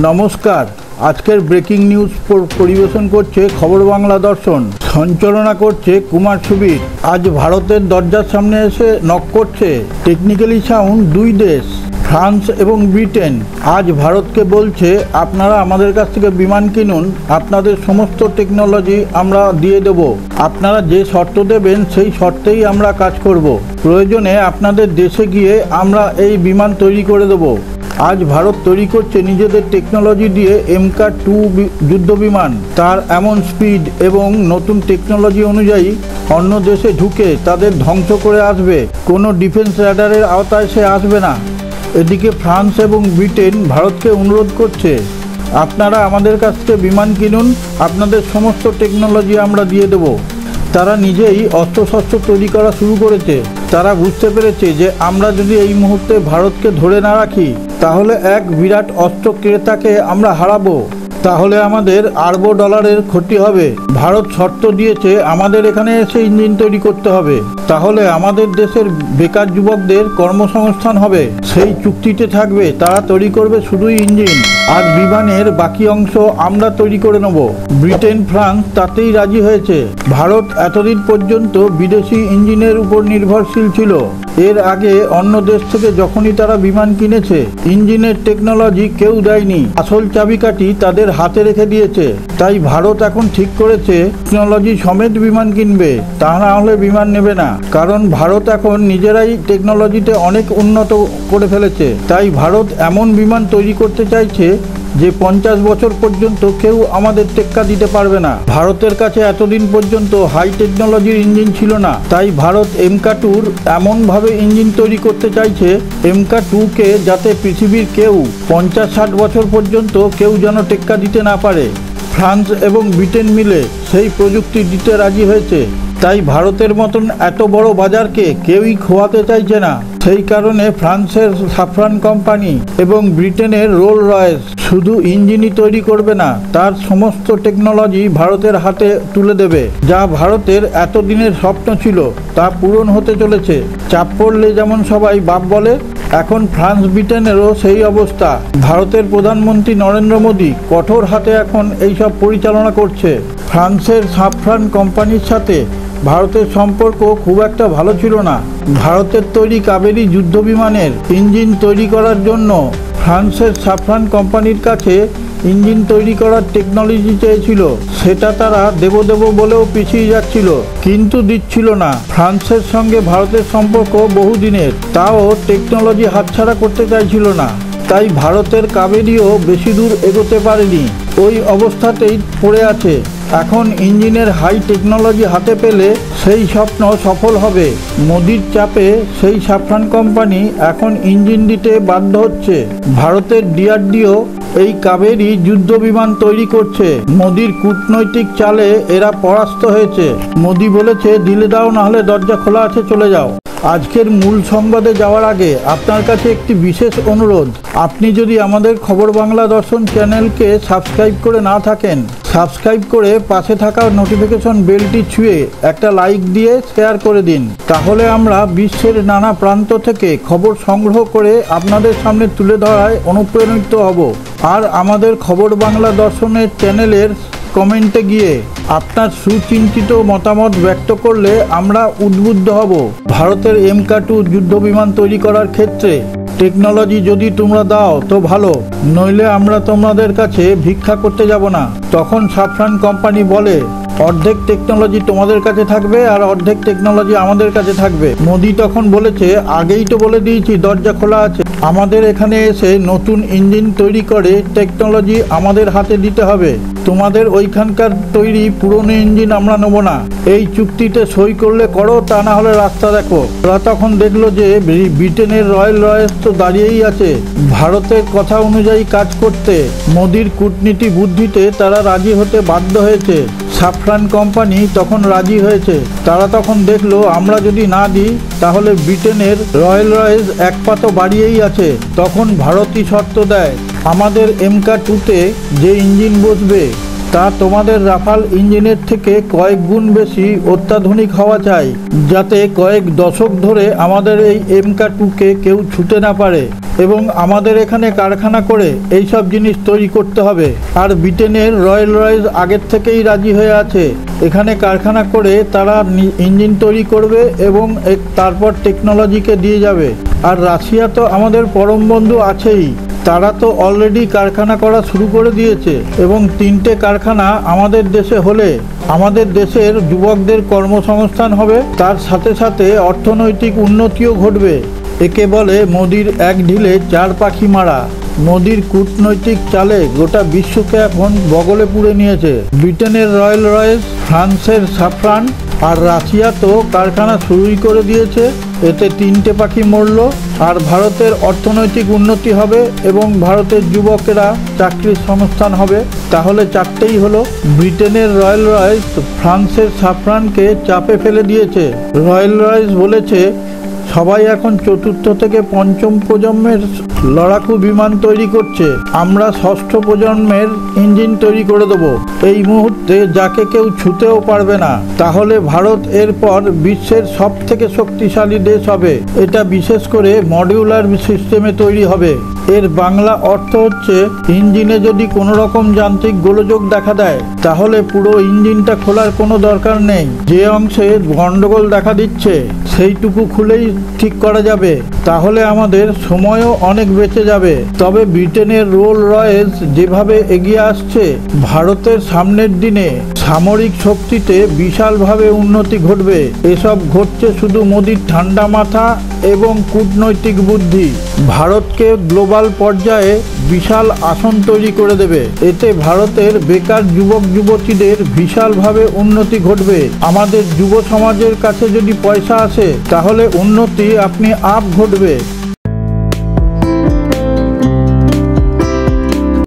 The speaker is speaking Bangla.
নমস্কার। আজকের ব্রেকিং নিউজ পরিবেশন করছে খবর বাংলা দর্শন। সঞ্চালনা করছে কুমার সুবীর। আজ ভারতের দরজার সামনে এসে নক করছে টেকনিক্যালি সাউন্ড দুই দেশ, ফ্রান্স এবং ব্রিটেন। আজ ভারতকে বলছে, আপনারা আমাদের কাছ থেকে বিমান কিনুন, আপনাদের সমস্ত টেকনোলজি আমরা দিয়ে দেব। আপনারা যে শর্ত দেবেন সেই শর্তেই আমরা কাজ করব। প্রয়োজনে আপনাদের দেশে গিয়ে আমরা এই বিমান তৈরি করে দেব। আজ ভারত তৈরি করছে নিজেদের টেকনোলজি দিয়ে MK2 যুদ্ধ বিমান। তার এমন স্পিড এবং নতুন টেকনোলজি অনুযায়ী অন্য দেশে ঢুকে তাদের ধ্বংস করে আসবে। কোনো ডিফেন্স রাডারের আওতায় সে আসবে না। এদিকে ফ্রান্স এবং ব্রিটেন ভারতকে অনুরোধ করছে, আপনারা আমাদের কাছ থেকে বিমান কিনুন, আপনাদের সমস্ত টেকনোলজি আমরা দিয়ে দেব। তারা নিজেই অস্ত্রশস্ত্র তৈরি করা শুরু করেছে। তারা বুঝতে পেরেছে যে আমরা যদি এই মুহূর্তে ভারতকে ধরে না রাখি তাহলে এক বিরাট অস্ত্র ক্রেতাকে আমরা হারাবো। তাহলে আমাদের আরব ডলারের ক্ষতি হবে। ভারত শর্ত দিয়েছে আমাদের এখানে এসে ইঞ্জিন তৈরি করতে হবে, তাহলে আমাদের দেশের বেকার যুবকদের কর্মসংস্থান হবে। সেই চুক্তিতে থাকবে তারা তৈরি করবে শুধুই ইঞ্জিন, আর বিমানের বাকি অংশ আমরা তৈরি করে নেব। ব্রিটেন ফ্রান্স তাতেই রাজি হয়েছে। ভারত এতদিন পর্যন্ত বিদেশি ইঞ্জিনের উপর নির্ভরশীল ছিল। এর আগে অন্য দেশ থেকে যখনই তারা বিমান কিনেছে, ইঞ্জিনের টেকনোলজি কেউ দেয়নি, আসল চাবিকাঠি তাদের হাতে রেখে দিয়েছে। তাই ভারত এখন ঠিক করেছে টেকনোলজি সমেত বিমান কিনবে, তা না হলে বিমান নেবে না। কারণ ভারত এখন নিজেরাই টেকনোলজিতে অনেক উন্নত করে ফেলেছে। তাই ভারত এমন বিমান তৈরি করতে চাইছে যে 50 বছর পর্যন্ত কেউ আমাদের টেক্কা দিতে পারবে না। ভারতের কাছে এতদিন পর্যন্ত হাই টেকনোলজির ইঞ্জিন ছিল না। তাই ভারত MK2 এমনভাবে ইঞ্জিন তৈরি করতে চাইছে, MK2কে যাতে পৃথিবীর কেউ 50-60 বছর পর্যন্ত কেউ যেন টেক্কা দিতে না পারে। ফ্রান্স এবং ব্রিটেন মিলে সেই প্রযুক্তি দিতে রাজি হয়েছে। তাই ভারতের মতন এত বড় বাজারকে কেউই খোয়াতে চাইছে না। সেই কারণে ফ্রান্সের সাফরান কোম্পানি এবং ব্রিটেনের রোল রয়েস শুধু ইঞ্জিনই তৈরি করবে না, তার সমস্ত টেকনোলজি ভারতের হাতে তুলে দেবে। যা ভারতের এতদিনের স্বপ্ন ছিল তা পূরণ হতে চলেছে। চাপ পড়লে যেমন সবাই বাপ বলে, এখন ফ্রান্স ব্রিটেনেরও সেই অবস্থা। ভারতের প্রধানমন্ত্রী নরেন্দ্র মোদী কঠোর হাতে এখন এইসব পরিচালনা করছে। ফ্রান্সের সাফরান কোম্পানির সাথে ভারতের সম্পর্ক খুব একটা ভালো ছিল না। ভারতের তৈরি কাবেরী যুদ্ধ বিমানের ইঞ্জিন তৈরি করার জন্য ফ্রান্সের সাফরান কোম্পানির কাছে ইঞ্জিন তৈরি করার টেকনোলজি চেয়েছিল। সেটা তারা দেব বলেও পিছিয়ে যাচ্ছিল, কিন্তু দিচ্ছিল না। ফ্রান্সের সঙ্গে ভারতের সম্পর্ক বহুদিনের, তাও টেকনোলজি হাতছাড়া করতে চাইছিল না। তাই ভারতের কাবেরীও বেশি দূর এগোতে পারেনি, ওই অবস্থাতেই পড়ে আছে। এখন ইঞ্জিনের হাই টেকনোলজি হাতে পেলে সেই স্বপ্ন সফল হবে। মোদির চাপে সেই সাফরান কোম্পানি এখন ইঞ্জিন দিতে বাধ্য হচ্ছে। ভারতের DRDO এই কাবেরী যুদ্ধ বিমান তৈরি করছে। মোদির কূটনৈতিক চালে এরা পরাস্ত হয়েছে। মোদি বলেছে, দিলে দাও, না হলে দরজা খোলা আছে, চলে যাও। আজকের মূল সংবাদে যাওয়ার আগে আপনার কাছে একটি বিশেষ অনুরোধ। আপনি যদি আমাদের খবর বাংলা দর্শন চ্যানেলকে সাবস্ক্রাইব করে না থাকেন, সাবস্ক্রাইব করে পাশে থাকা নোটিফিকেশন বেলটি ছুঁয়ে একটা লাইক দিয়ে শেয়ার করে দিন। তাহলে আমরা বিশ্বের নানা প্রান্ত থেকে খবর সংগ্রহ করে আপনাদের সামনে তুলে ধরায় অনুপ্রাণিত হব। আর আমাদের খবর বাংলা দর্শনের চ্যানেলের কমেন্টে গিয়ে আপনার সুচিন্তিত মতামত ব্যক্ত করলে আমরা উদ্বুদ্ধ হব। ভারতের MK2 যুদ্ধ বিমান তৈরি করার ক্ষেত্রে টেকনোলজি যদি তোমরা দাও তো ভালো, নইলে আমরা তোমাদের কাছে ভিক্ষা করতে যাব না। তখন সাফরান কোম্পানি বলে, অর্ধেক টেকনোলজি তোমাদের কাছে থাকবে আর অর্ধেক টেকনোলজি আমাদের কাছে থাকবে। মোদি তখন বলেছে, আগেই তো বলে দিয়েছি দরজা খোলা আছে, আমাদের এখানে এসে নতুন ইঞ্জিন তৈরি করে টেকনোলজি আমাদের হাতে দিতে হবে। তোমাদের ওইখানকার তৈরি পুরনো ইঞ্জিন আমরা নেব না। এই চুক্তিতে সই করলে করো, তা না হলে রাস্তা দেখো। ওরা তখন দেখলো যে ব্রিটেনের রয়্যাল রয়েস তো দাঁড়িয়েই আছে ভারতের কথা অনুযায়ী কাজ করতে। মোদির কূটনীতি বুদ্ধিতে তারা রাজি হতে বাধ্য হয়েছে। সাফরান কোম্পানি তখন রাজি হয়েছে। তারা তখন দেখলো, আমরা যদি না দিই তাহলে ব্রিটেনের রয়্যাল রয়েস এক পা তো বাড়িয়েই আছে। তখন ভারতই শর্ত দেয়, আমাদের MK2তে যে ইঞ্জিন বসবে তা তোমাদের রাফাল ইঞ্জিনের থেকে কয়েক গুণ বেশি অত্যাধুনিক হওয়া চাই, যাতে কয়েক দশক ধরে আমাদের এই MK2-কে কেউ ছুঁতে না পারে। এবং আমাদের এখানে কারখানা করে এই সব জিনিস তৈরি করতে হবে। আর ব্রিটেনের রয়্যাল রয়েস আগের থেকেই রাজি হয়ে আছে, এখানে কারখানা করে তারা ইঞ্জিন তৈরি করবে এবং তারপর টেকনোলজিকে দিয়ে যাবে। আর রাশিয়া তো আমাদের পরম বন্ধু আছেই, তারা তো অলরেডি কারখানা করা শুরু করে দিয়েছে। এবং 3টে কারখানা আমাদের দেশে হলে আমাদের দেশের যুবকদের কর্মসংস্থান হবে, তার সাথে সাথে অর্থনৈতিক উন্নতিও ঘটবে। একে বলে মোদির এক ঢিলে 4 পাখি মারা। মোদির কূটনৈতিক চালে গোটা বিশ্বকে এখন বগলে পুড়ে নিয়েছে। ব্রিটেনের রয়্যাল রয়েস, ফ্রান্সের সাফরান আর রাশিয়া তো কারখানা শুরুই করে দিয়েছে। এতে 3টে পাখি মরল। আর ভারতের অর্থনৈতিক উন্নতি হবে এবং ভারতের যুবকেরা চাকরির সংস্থান হবে। তাহলে 4টেই হলো। ব্রিটেনের রয়্যাল রয়েস ফ্রান্সের সাফরানকে চাপে ফেলে দিয়েছে। রয়্যাল রয়েস বলেছে সবাই এখন 4র্থ থেকে 5ম প্রজন্মের লড়াকু বিমান তৈরি করছে, আমরা 6ষ্ঠ প্রজন্মের ইঞ্জিন তৈরি করে দেবো। এই মুহূর্তে যাকে কেউ ছুঁতেও পারবে না। তাহলে ভারত এরপর বিশ্বের সব থেকে শক্তিশালী দেশ হবে। এটা বিশেষ করে মডিউলার সিস্টেমে তৈরি হবে। এর বাংলা অর্থ হচ্ছে, ইঞ্জিনে যদি কোনো রকম যান্ত্রিক গোলযোগ দেখা দেয় তাহলে পুরো ইঞ্জিনটা খোলার কোনো দরকার নেই। যে অংশে গন্ডগোল দেখা দিচ্ছে সেইটুকু খুলেই ঠিক করা যাবে। তাহলে আমাদের সময়ও অনেক বেঁচে যাবে। তবে ব্রিটেনের রোল রয়েস যেভাবে এগিয়ে আসছে, ভারতের সামনের দিনে সামরিক শক্তিতে বিশালভাবে উন্নতি ঘটবে। এসব ঘটছে শুধু মোদির ঠান্ডা মাথা এবং কূটনৈতিক বুদ্ধি। ভারতকে গ্লোবাল পর্যায়ে বিশাল আসন তৈরি করে দেবে। এতে ভারতের বেকার যুবক যুবতীদের বিশালভাবে উন্নতি ঘটবে। আমাদের যুব সমাজের কাছে যদি পয়সা আসে তাহলে উন্নতি আপনি আপ ঘটবে।